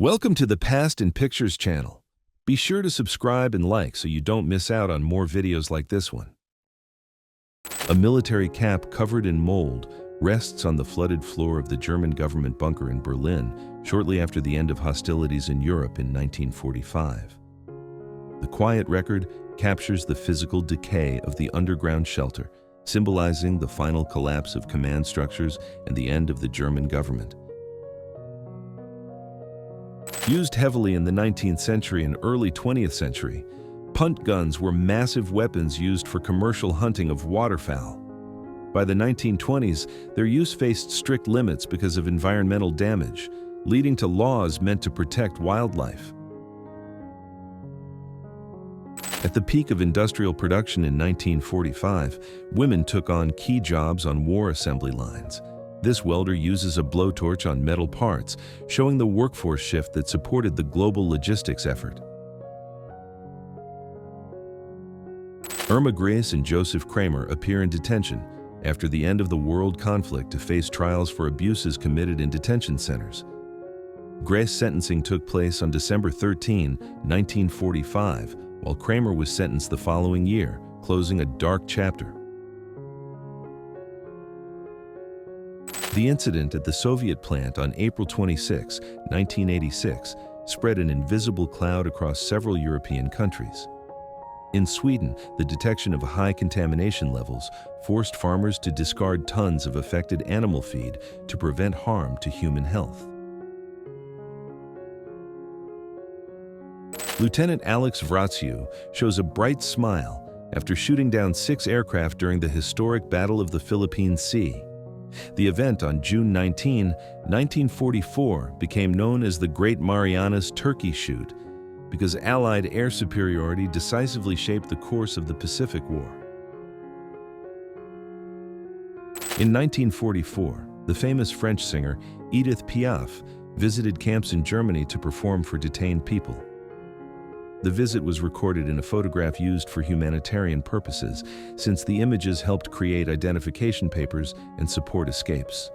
Welcome to the Past in Pictures channel. Be sure to subscribe and like so you don't miss out on more videos like this one. A military cap covered in mold rests on the flooded floor of the German government bunker in Berlin shortly after the end of hostilities in Europe in 1945. The quiet record captures the physical decay of the underground shelter, symbolizing the final collapse of command structures and the end of the German government. Used heavily in the 19th century and early 20th century, punt guns were massive weapons used for commercial hunting of waterfowl. By the 1920s, their use faced strict limits because of environmental damage, leading to laws meant to protect wildlife. At the peak of industrial production in 1945, women took on key jobs on war assembly lines. This welder uses a blowtorch on metal parts, showing the workforce shift that supported the global logistics effort. Irma Grace and Joseph Kramer appear in detention after the end of the world conflict to face trials for abuses committed in detention centers. Grace's sentencing took place on December 13, 1945, while Kramer was sentenced the following year, closing a dark chapter. The incident at the Soviet plant on April 26, 1986, spread an invisible cloud across several European countries. In Sweden, the detection of high contamination levels forced farmers to discard tons of affected animal feed to prevent harm to human health. Lieutenant Alex Vratsiu shows a bright smile after shooting down 6 aircraft during the historic Battle of the Philippine Sea. The event on June 19, 1944 became known as the Great Marianas Turkey Shoot because Allied air superiority decisively shaped the course of the Pacific War. In 1944, the famous French singer Edith Piaf visited camps in Germany to perform for detained people. The visit was recorded in a photograph used for humanitarian purposes, since the images helped create identification papers and support escapes.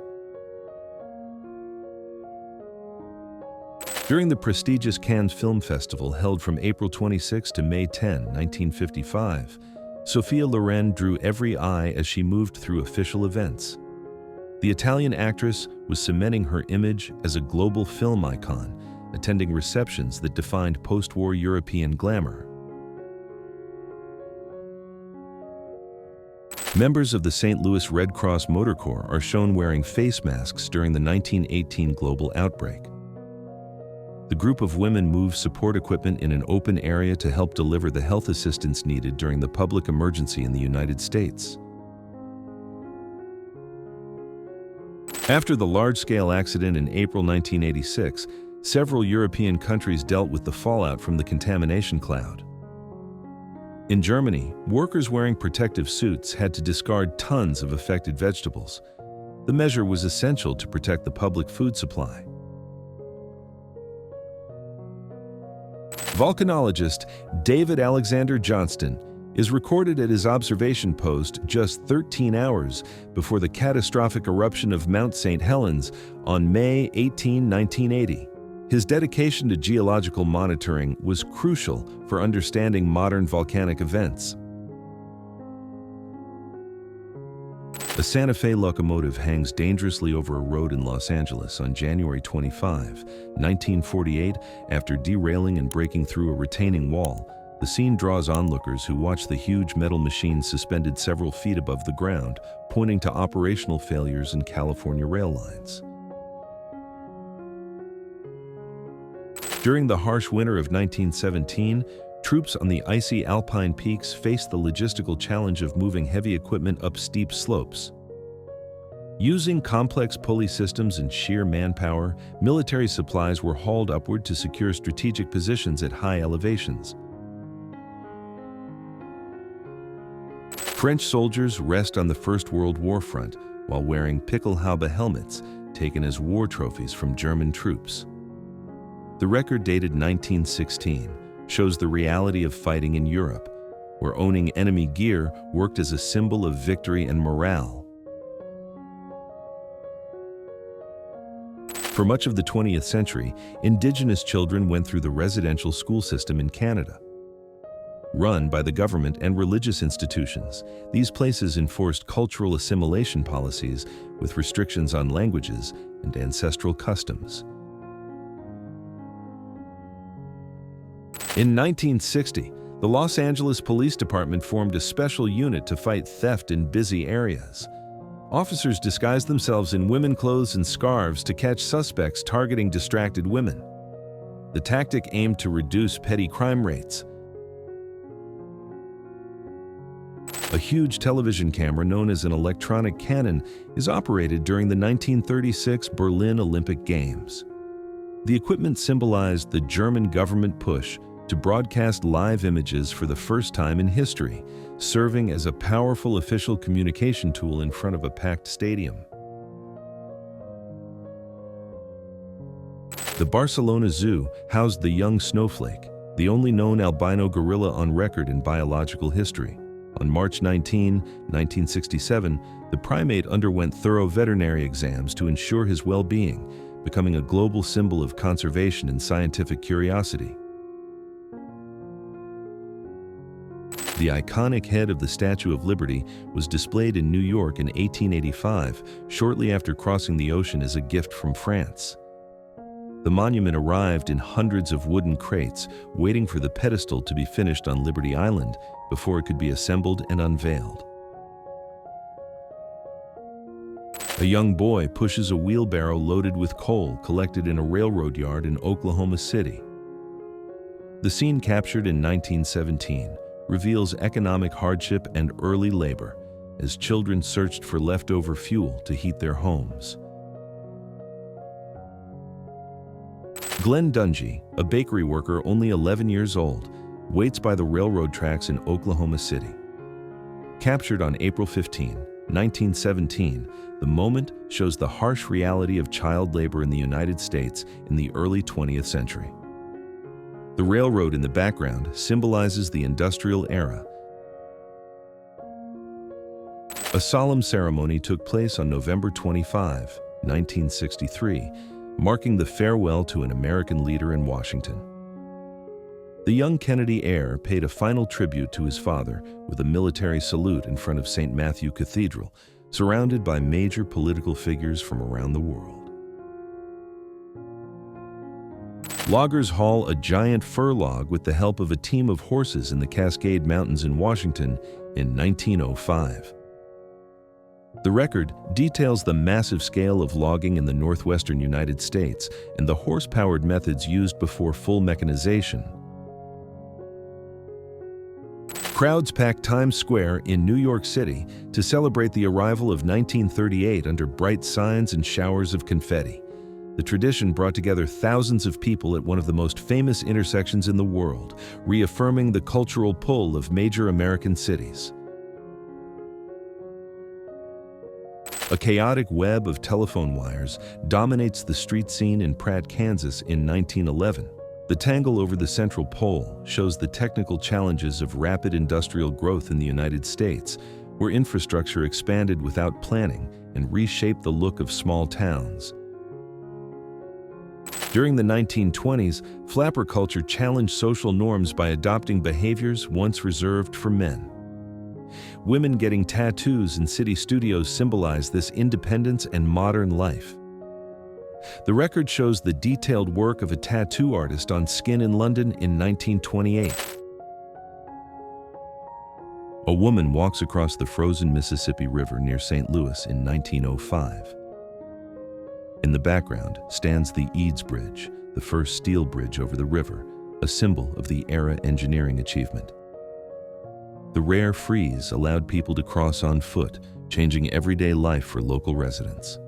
During the prestigious Cannes Film Festival held from April 26 to May 10, 1955, Sophia Loren drew every eye as she moved through official events. The Italian actress was cementing her image as a global film icon, attending receptions that defined post-war European glamour. Members of the St. Louis Red Cross Motor Corps are shown wearing face masks during the 1918 global outbreak. The group of women moved support equipment in an open area to help deliver the health assistance needed during the public emergency in the United States. After the large-scale accident in April 1986, several European countries dealt with the fallout from the contamination cloud. In Germany, workers wearing protective suits had to discard tons of affected vegetables. The measure was essential to protect the public food supply. Volcanologist David Alexander Johnston is recorded at his observation post just 13 hours before the catastrophic eruption of Mount St. Helens on May 18, 1980. His dedication to geological monitoring was crucial for understanding modern volcanic events. A Santa Fe locomotive hangs dangerously over a road in Los Angeles on January 25, 1948, after derailing and breaking through a retaining wall. The scene draws onlookers who watch the huge metal machine suspended several feet above the ground, pointing to operational failures in California rail lines. During the harsh winter of 1917, troops on the icy alpine peaks faced the logistical challenge of moving heavy equipment up steep slopes. Using complex pulley systems and sheer manpower, military supplies were hauled upward to secure strategic positions at high elevations. French soldiers rest on the First World War front while wearing Pickelhaube helmets taken as war trophies from German troops. The record dated 1916 shows the reality of fighting in Europe, where owning enemy gear worked as a symbol of victory and morale. For much of the 20th century, Indigenous children went through the residential school system in Canada. Run by the government and religious institutions, these places enforced cultural assimilation policies with restrictions on languages and ancestral customs. In 1960, the Los Angeles Police Department formed a special unit to fight theft in busy areas. Officers disguised themselves in women's clothes and scarves to catch suspects targeting distracted women. The tactic aimed to reduce petty crime rates. A huge television camera known as an electronic cannon is operated during the 1936 Berlin Olympic Games. The equipment symbolized the German government push to broadcast live images for the first time in history, serving as a powerful official communication tool in front of a packed stadium. The Barcelona Zoo housed the young snowflake, the only known albino gorilla on record in biological history. On March 19, 1967, the primate underwent thorough veterinary exams to ensure his well-being, becoming a global symbol of conservation and scientific curiosity. The iconic head of the Statue of Liberty was displayed in New York in 1885, shortly after crossing the ocean as a gift from France. The monument arrived in hundreds of wooden crates, waiting for the pedestal to be finished on Liberty Island before it could be assembled and unveiled. A young boy pushes a wheelbarrow loaded with coal collected in a railroad yard in Oklahoma City. The scene captured in 1917 reveals economic hardship and early labor as children searched for leftover fuel to heat their homes. Glenn Dungy, a bakery worker only 11 years old, waits by the railroad tracks in Oklahoma City. Captured on April 15, 1917, the moment shows the harsh reality of child labor in the United States in the early 20th century. The railroad in the background symbolizes the industrial era. A solemn ceremony took place on November 25, 1963, marking the farewell to an American leader in Washington. The young Kennedy heir paid a final tribute to his father with a military salute in front of St. Matthew Cathedral, surrounded by major political figures from around the world. Loggers haul a giant fir log with the help of a team of horses in the Cascade Mountains in Washington in 1905. The record details the massive scale of logging in the northwestern United States and the horse-powered methods used before full mechanization. Crowds packed Times Square in New York City to celebrate the arrival of 1938 under bright signs and showers of confetti. The tradition brought together thousands of people at one of the most famous intersections in the world, reaffirming the cultural pull of major American cities. A chaotic web of telephone wires dominates the street scene in Pratt, Kansas in 1911. The tangle over the central pole shows the technical challenges of rapid industrial growth in the United States, where infrastructure expanded without planning and reshaped the look of small towns. During the 1920s, flapper culture challenged social norms by adopting behaviors once reserved for men. Women getting tattoos in city studios symbolized this independence and modern life. The record shows the detailed work of a tattoo artist on skin in London in 1928. A woman walks across the frozen Mississippi River near St. Louis in 1905. In the background stands the Eads Bridge, the first steel bridge over the river, a symbol of the era engineering achievement. The rare freeze allowed people to cross on foot, changing everyday life for local residents.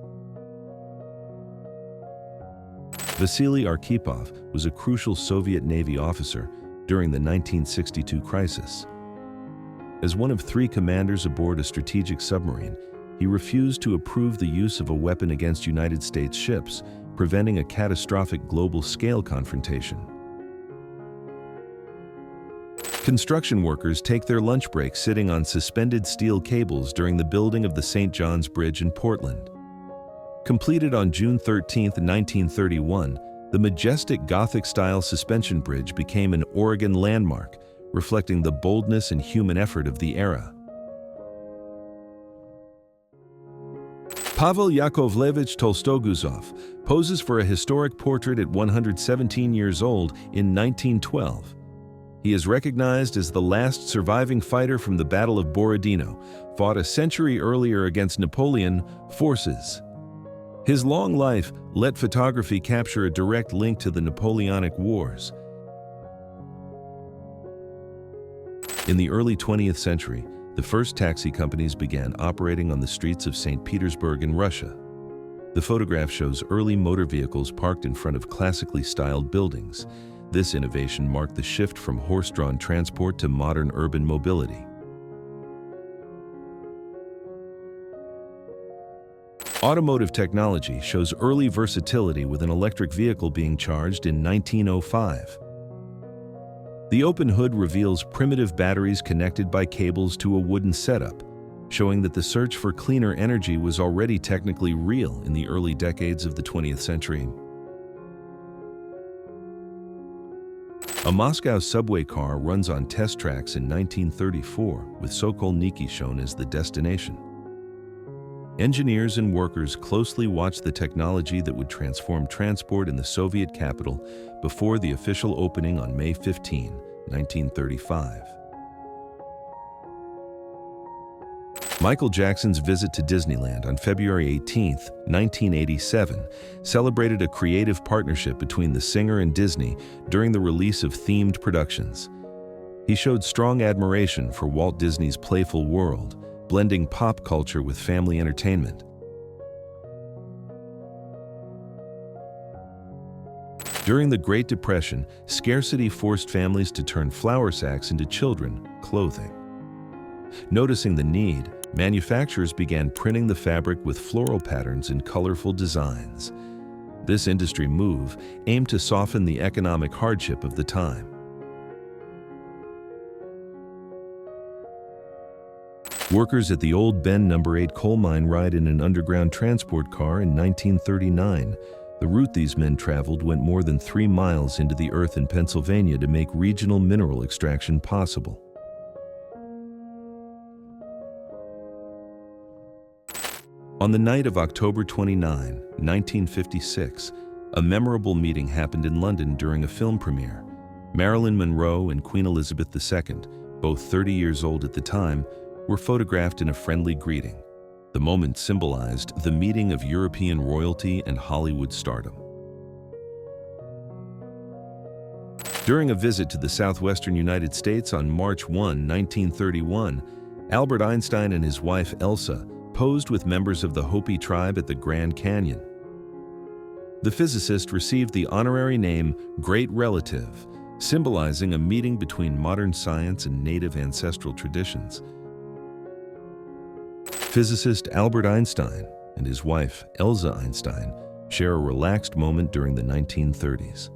Vasili Arkhipov was a crucial Soviet Navy officer during the 1962 crisis. As one of 3 commanders aboard a strategic submarine, he refused to approve the use of a weapon against United States ships, preventing a catastrophic global-scale confrontation. Construction workers take their lunch break sitting on suspended steel cables during the building of the St. John's Bridge in Portland. Completed on June 13, 1931, the majestic Gothic-style suspension bridge became an Oregon landmark, reflecting the boldness and human effort of the era. Pavel Yakovlevich Tolstoguzov poses for a historic portrait at 117 years old in 1912. He is recognized as the last surviving fighter from the Battle of Borodino, fought a century earlier against Napoleon forces. His long life let photography capture a direct link to the Napoleonic Wars. In the early 20th century, the first taxi companies began operating on the streets of St. Petersburg in Russia. The photograph shows early motor vehicles parked in front of classically styled buildings. This innovation marked the shift from horse-drawn transport to modern urban mobility. Automotive technology shows early versatility with an electric vehicle being charged in 1905. The open hood reveals primitive batteries connected by cables to a wooden setup, showing that the search for cleaner energy was already technically real in the early decades of the 20th century. A Moscow subway car runs on test tracks in 1934, with Sokolniki shown as the destination. Engineers and workers closely watched the technology that would transform transport in the Soviet capital before the official opening on May 15, 1935. Michael Jackson's visit to Disneyland on February 18, 1987, celebrated a creative partnership between the singer and Disney during the release of themed productions. He showed strong admiration for Walt Disney's playful world, blending pop culture with family entertainment. During the Great Depression, scarcity forced families to turn flour sacks into children's clothing. Noticing the need, manufacturers began printing the fabric with floral patterns and colorful designs. This industry move aimed to soften the economic hardship of the time. Workers at the old Bend No. 8 coal mine ride in an underground transport car in 1939. The route these men traveled went more than 3 miles into the earth in Pennsylvania to make regional mineral extraction possible. On the night of October 29, 1956, a memorable meeting happened in London during a film premiere. Marilyn Monroe and Queen Elizabeth II, both 30 years old at the time, were photographed in a friendly greeting. The moment symbolized the meeting of European royalty and Hollywood stardom. During a visit to the southwestern United States on March 1, 1931, Albert Einstein and his wife Elsa posed with members of the Hopi tribe at the Grand Canyon. The physicist received the honorary name Great Relative, symbolizing a meeting between modern science and native ancestral traditions. Physicist Albert Einstein and his wife Elsa Einstein share a relaxed moment during the 1930s.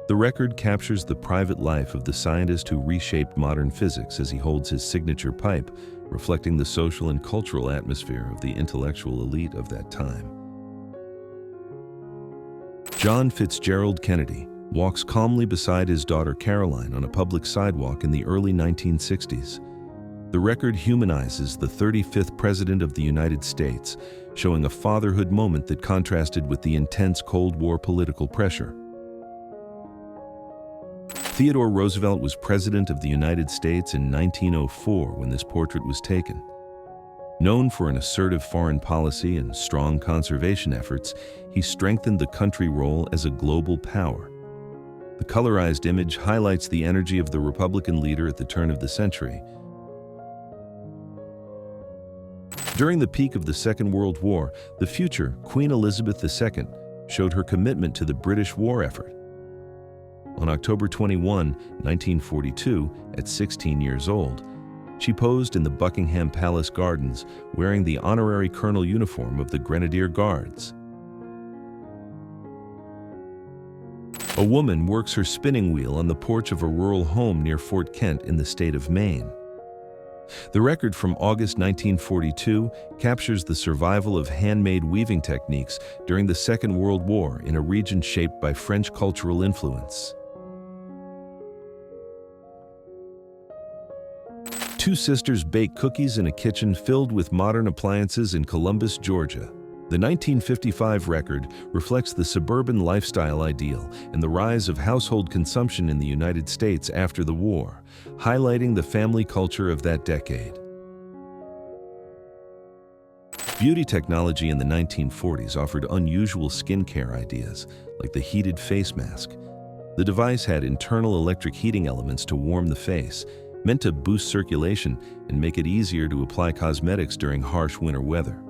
The record captures the private life of the scientist who reshaped modern physics as he holds his signature pipe, reflecting the social and cultural atmosphere of the intellectual elite of that time. John Fitzgerald Kennedy walks calmly beside his daughter Caroline on a public sidewalk in the early 1960s. The record humanizes the 35th President of the United States, showing a fatherhood moment that contrasted with the intense Cold War political pressure. Theodore Roosevelt was President of the United States in 1904 when this portrait was taken. Known for an assertive foreign policy and strong conservation efforts, he strengthened the country's role as a global power. The colorized image highlights the energy of the Republican leader at the turn of the century. During the peak of the Second World War, the future Queen Elizabeth II showed her commitment to the British war effort. On October 21, 1942, at 16 years old, she posed in the Buckingham Palace Gardens wearing the honorary colonel uniform of the Grenadier Guards. A woman works her spinning wheel on the porch of a rural home near Fort Kent in the state of Maine. The record from August 1942 captures the survival of handmade weaving techniques during the Second World War in a region shaped by French cultural influence. Two sisters bake cookies in a kitchen filled with modern appliances in Columbus, Georgia. The 1955 record reflects the suburban lifestyle ideal and the rise of household consumption in the United States after the war, highlighting the family culture of that decade. Beauty technology in the 1940s offered unusual skincare ideas, like the heated face mask. The device had internal electric heating elements to warm the face, meant to boost circulation and make it easier to apply cosmetics during harsh winter weather.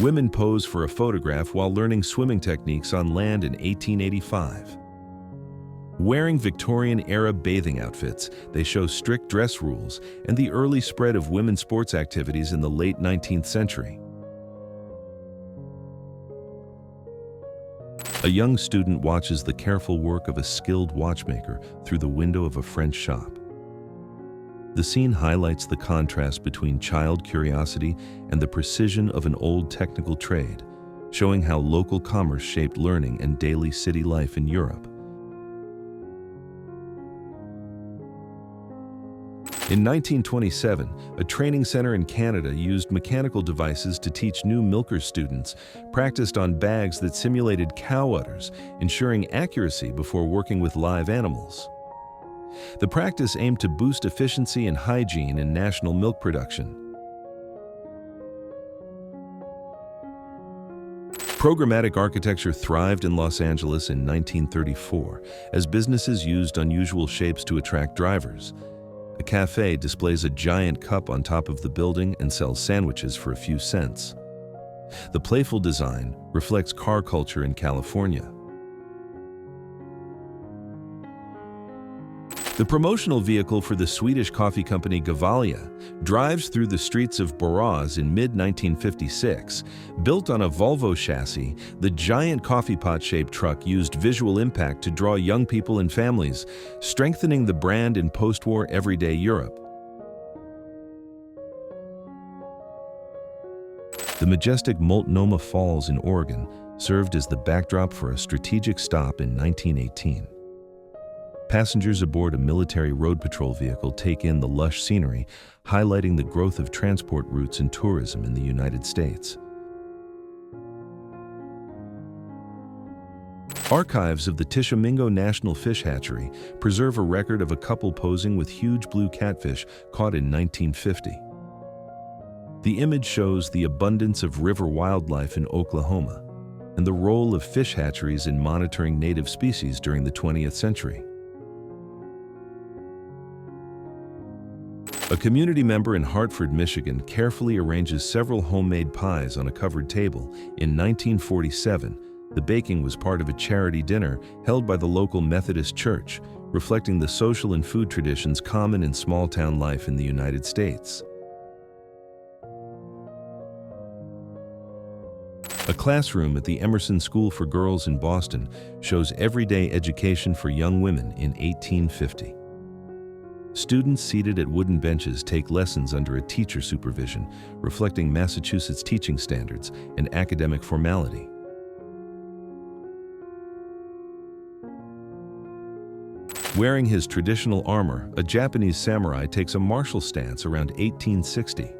Women pose for a photograph while learning swimming techniques on land in 1885. Wearing Victorian-era bathing outfits, they show strict dress rules and the early spread of women's sports activities in the late 19th century. A young student watches the careful work of a skilled watchmaker through the window of a French shop. The scene highlights the contrast between child curiosity and the precision of an old technical trade, showing how local commerce shaped learning and daily city life in Europe. In 1927, a training center in Canada used mechanical devices to teach new milkers students, practiced on bags that simulated cow udders, ensuring accuracy before working with live animals. The practice aimed to boost efficiency and hygiene in national milk production. Programmatic architecture thrived in Los Angeles in 1934 as businesses used unusual shapes to attract drivers. A cafe displays a giant cup on top of the building and sells sandwiches for a few cents. The playful design reflects car culture in California. The promotional vehicle for the Swedish coffee company Gevalia drives through the streets of Borås in mid-1956. Built on a Volvo chassis, the giant coffee pot-shaped truck used visual impact to draw young people and families, strengthening the brand in post-war everyday Europe. The majestic Multnomah Falls in Oregon served as the backdrop for a strategic stop in 1918. Passengers aboard a military road patrol vehicle take in the lush scenery, highlighting the growth of transport routes and tourism in the United States. Archives of the Tishomingo National Fish Hatchery preserve a record of a couple posing with huge blue catfish caught in 1950. The image shows the abundance of river wildlife in Oklahoma and the role of fish hatcheries in monitoring native species during the 20th century. A community member in Hartford, Michigan, carefully arranges several homemade pies on a covered table. In 1947, the baking was part of a charity dinner held by the local Methodist Church, reflecting the social and food traditions common in small-town life in the United States. A classroom at the Emerson School for Girls in Boston shows everyday education for young women in 1850. Students seated at wooden benches take lessons under a teacher supervision, reflecting Massachusetts teaching standards and academic formality. Wearing his traditional armor, a Japanese samurai takes a martial stance around 1860.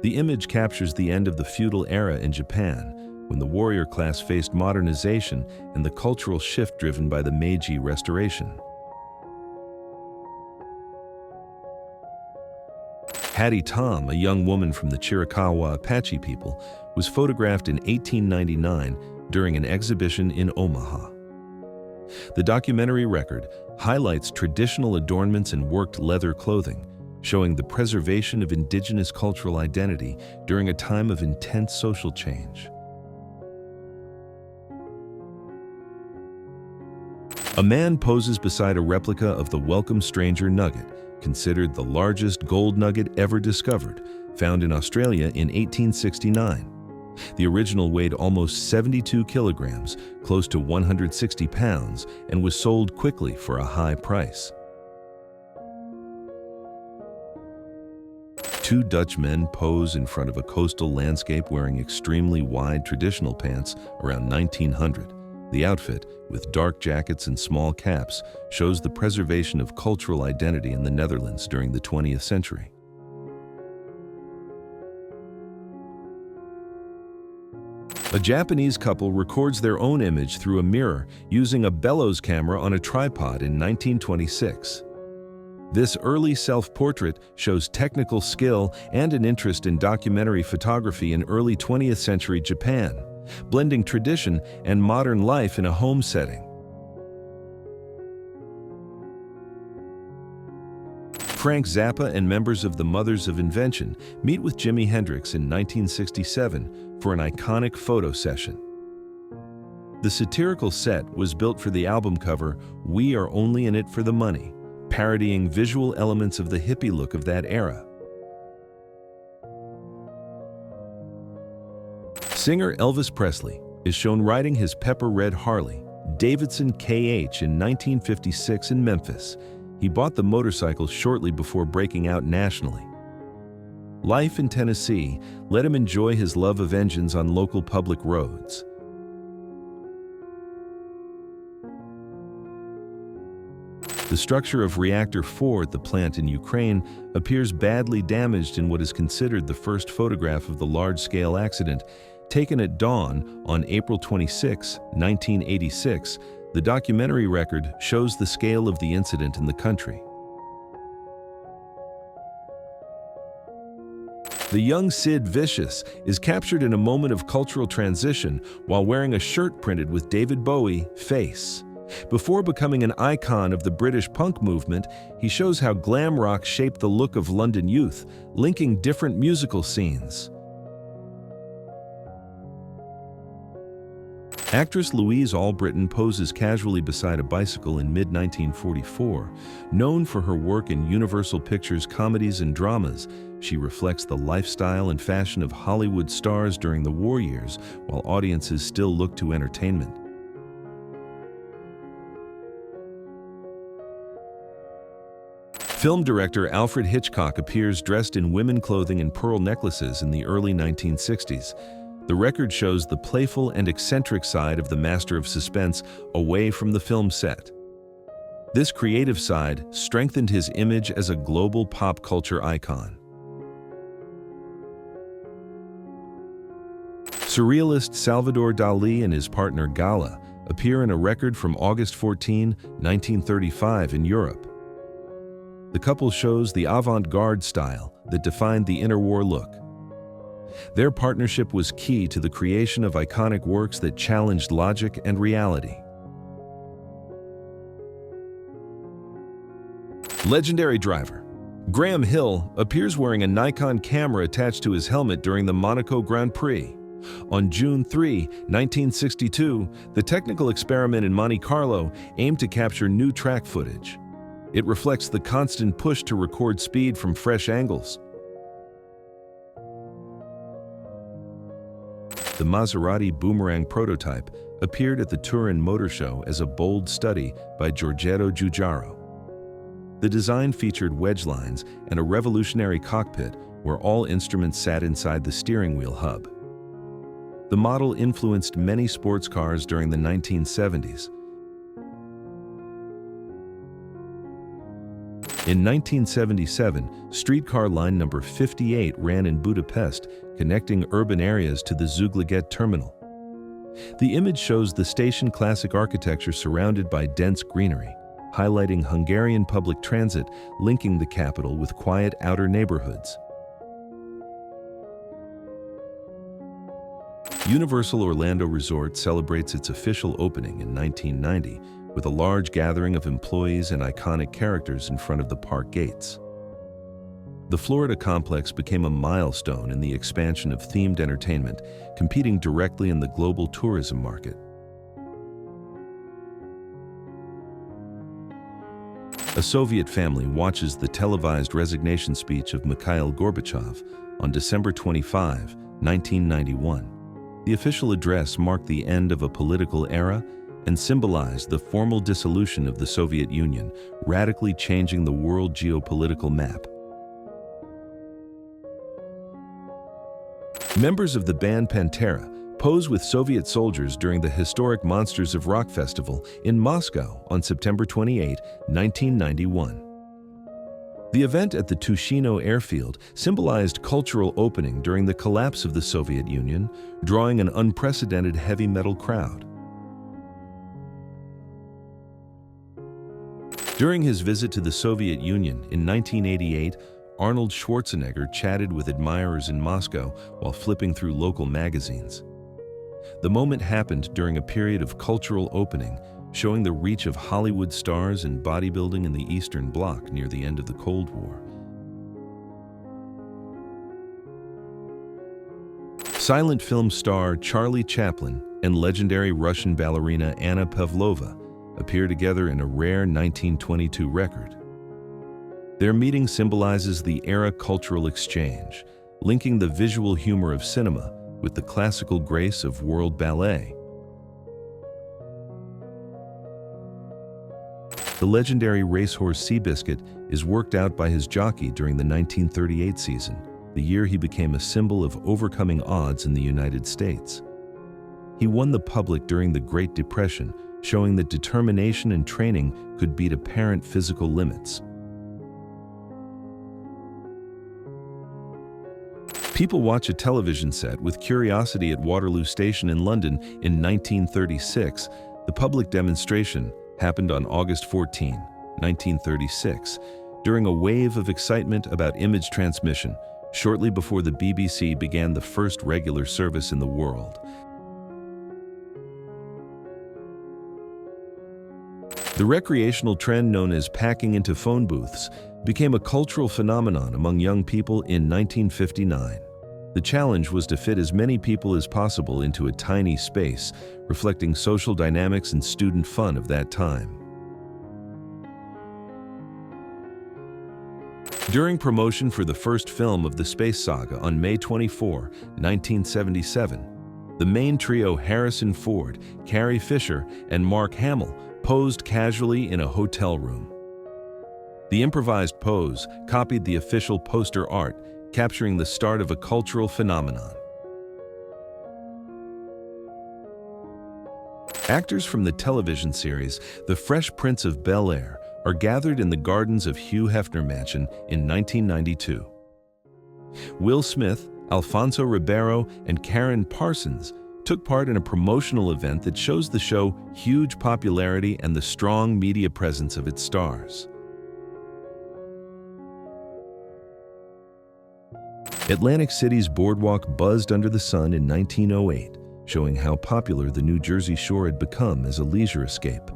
The image captures the end of the feudal era in Japan, when the warrior class faced modernization and the cultural shift driven by the Meiji Restoration. Hattie Tom, a young woman from the Chiricahua Apache people, was photographed in 1899 during an exhibition in Omaha. The documentary record highlights traditional adornments and worked leather clothing, showing the preservation of indigenous cultural identity during a time of intense social change. A man poses beside a replica of the Welcome Stranger nugget, considered the largest gold nugget ever discovered, found in Australia in 1869. The original weighed almost 72 kilograms, close to 160 pounds, and was sold quickly for a high price. Two Dutch men pose in front of a coastal landscape wearing extremely wide traditional pants around 1900. The outfit, with dark jackets and small caps, shows the preservation of cultural identity in the Netherlands during the 20th century. A Japanese couple records their own image through a mirror using a bellows camera on a tripod in 1926. This early self-portrait shows technical skill and an interest in documentary photography in early 20th century Japan, blending tradition and modern life in a home setting. Frank Zappa and members of the Mothers of Invention meet with Jimi Hendrix in 1967 for an iconic photo session. The satirical set was built for the album cover "We Are Only in It for the Money," parodying visual elements of the hippie look of that era. Singer Elvis Presley is shown riding his pepper red Harley-Davidson KH in 1956 in Memphis. He bought the motorcycle shortly before breaking out nationally. Life in Tennessee let him enjoy his love of engines on local public roads. The structure of Reactor 4 at the plant in Ukraine appears badly damaged in what is considered the first photograph of the large-scale accident. Taken at dawn on April 26, 1986, the documentary record shows the scale of the incident in the country. The young Sid Vicious is captured in a moment of cultural transition while wearing a shirt printed with David Bowie, Face. Before becoming an icon of the British punk movement, he shows how glam rock shaped the look of London youth, linking different musical scenes. Actress Louise Albritton poses casually beside a bicycle in mid-1944. Known for her work in Universal Pictures comedies and dramas, she reflects the lifestyle and fashion of Hollywood stars during the war years, while audiences still look to entertainment. Film director Alfred Hitchcock appears dressed in women clothing and pearl necklaces in the early 1960s. The record shows the playful and eccentric side of the master of suspense away from the film set. This creative side strengthened his image as a global pop culture icon. Surrealist Salvador Dalí and his partner Gala appear in a record from August 14, 1935 in Europe. The couple shows the avant-garde style that defined the interwar look. Their partnership was key to the creation of iconic works that challenged logic and reality. Legendary driver Graham Hill appears wearing a Nikon camera attached to his helmet during the Monaco Grand Prix. On June 3, 1962, the technical experiment in Monte Carlo aimed to capture new track footage. It reflects the constant push to record speed from fresh angles. The Maserati Boomerang prototype appeared at the Turin Motor Show as a bold study by Giorgetto Giugiaro. The design featured wedge lines and a revolutionary cockpit where all instruments sat inside the steering wheel hub. The model influenced many sports cars during the 1970s. In 1977, streetcar line number 58 ran in Budapest, connecting urban areas to the Zugliget terminal. The image shows the station classic architecture surrounded by dense greenery, highlighting Hungarian public transit linking the capital with quiet outer neighborhoods. Universal Orlando Resort celebrates its official opening in 1990 with a large gathering of employees and iconic characters in front of the park gates. The Florida complex became a milestone in the expansion of themed entertainment, competing directly in the global tourism market. A Soviet family watches the televised resignation speech of Mikhail Gorbachev on December 25, 1991. The official address marked the end of a political era and symbolized the formal dissolution of the Soviet Union, radically changing the world geopolitical map. Members of the band Pantera pose with Soviet soldiers during the historic Monsters of Rock festival in Moscow on September 28, 1991. The event at the Tushino airfield symbolized cultural opening during the collapse of the Soviet Union, drawing an unprecedented heavy metal crowd. During his visit to the Soviet Union in 1988, Arnold Schwarzenegger chatted with admirers in Moscow while flipping through local magazines. The moment happened during a period of cultural opening, showing the reach of Hollywood stars and bodybuilding in the Eastern Bloc near the end of the Cold War. Silent film star Charlie Chaplin and legendary Russian ballerina Anna Pavlova appear together in a rare 1922 record. Their meeting symbolizes the era cultural exchange, linking the visual humor of cinema with the classical grace of world ballet. The legendary racehorse Seabiscuit is worked out by his jockey during the 1938 season, the year he became a symbol of overcoming odds in the United States. He won the public during the Great Depression, showing that determination and training could beat apparent physical limits. People watch a television set with curiosity at Waterloo Station in London in 1936. The public demonstration happened on August 14, 1936, during a wave of excitement about image transmission, shortly before the BBC began the first regular service in the world. The recreational trend known as packing into phone booths became a cultural phenomenon among young people in 1959. The challenge was to fit as many people as possible into a tiny space, reflecting social dynamics and student fun of that time. During promotion for the first film of the space saga on May 24, 1977, the main trio Harrison Ford, Carrie Fisher, and Mark Hamill posed casually in a hotel room. The improvised pose copied the official poster art, capturing the start of a cultural phenomenon. Actors from the television series The Fresh Prince of Bel-Air are gathered in the gardens of Hugh Hefner Mansion in 1992. Will Smith, Alfonso Ribeiro, and Karen Parsons took part in a promotional event that shows the show huge popularity and the strong media presence of its stars. Atlantic City's boardwalk buzzed under the sun in 1908, showing how popular the New Jersey Shore had become as a leisure escape.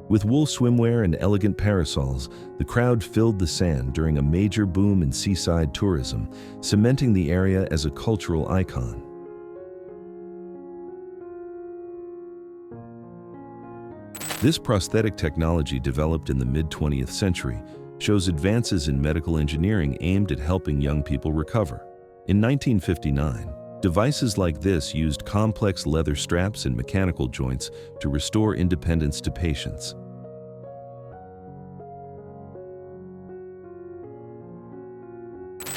With wool swimwear and elegant parasols, the crowd filled the sand during a major boom in seaside tourism, cementing the area as a cultural icon. This prosthetic technology, developed in the mid-20th century, shows advances in medical engineering aimed at helping young people recover. In 1959, devices like this used complex leather straps and mechanical joints to restore independence to patients.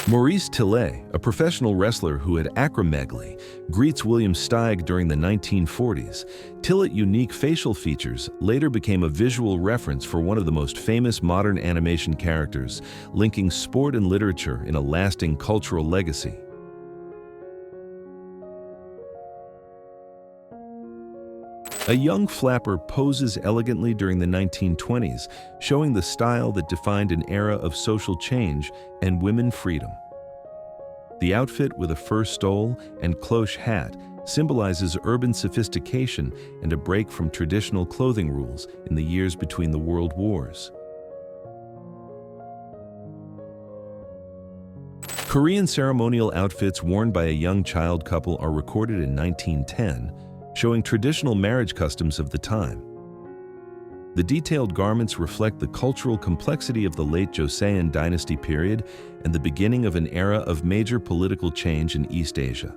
Maurice Tillet, a professional wrestler who had acromegaly, greets William Steig during the 1940s. Tillet's unique facial features later became a visual reference for one of the most famous modern animation characters, linking sport and literature in a lasting cultural legacy. A young flapper poses elegantly during the 1920s, showing the style that defined an era of social change and women freedom. The outfit, with a fur stole and cloche hat, symbolizes urban sophistication and a break from traditional clothing rules in the years between the world wars. Korean ceremonial outfits worn by a young child couple are recorded in 1910, showing traditional marriage customs of the time. The detailed garments reflect the cultural complexity of the late Joseon dynasty period and the beginning of an era of major political change in East Asia.